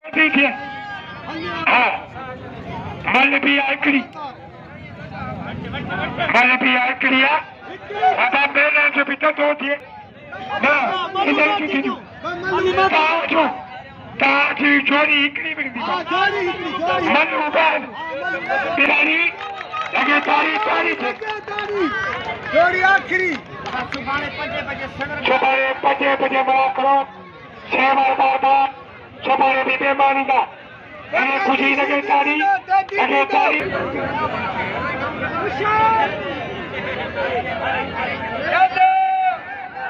ठीक है हाँ मल भी आकड़ी आता मेरे जो पिता तो थी ना इधर की थी ताजी जोड़ी इकड़ी बिगड़ी मन उबाल बिरानी लगे तारी जोड़ी आखिरी सुबह 5 बजे बड़ा करो 6 बार सुबह भी बेमानी का खुशी लगे तारी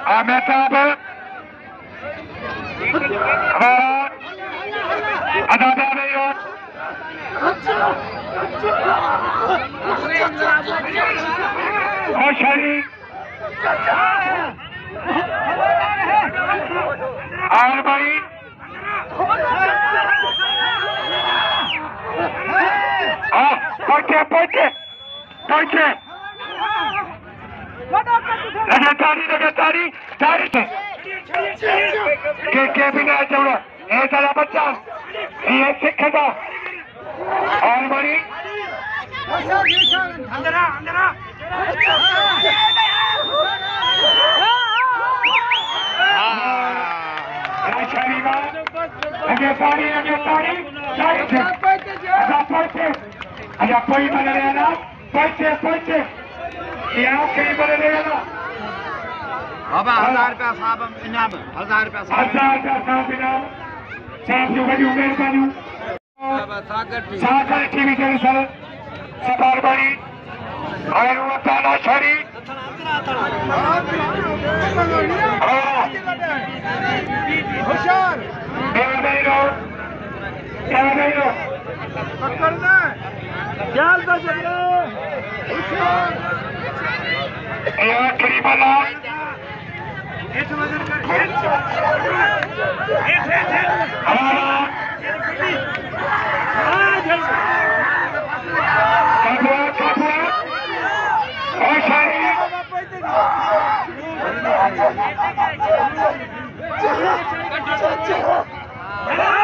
आमिर साहब हमारा अदादार नहीं हो शरी और भाई पहुंचे लगातारी के बिना चौड़ा ऐसा बच्चा ये सिखेगा और बड़ी अच्छा कोई बने रहेगा पहुंचे यहाँ कहीं बने रहेगा बाबा 1000 रुपया साहब इनाम 1000 रुपया साहब इनाम साहब जो बड़ी मेहरबानी सागर टीवी के सर सकार बड़ी और वो ताना छड़ी होशियार नहीं रो पकड़ना ख्याल से चलना होशियार ये आखिरी वाला Hey!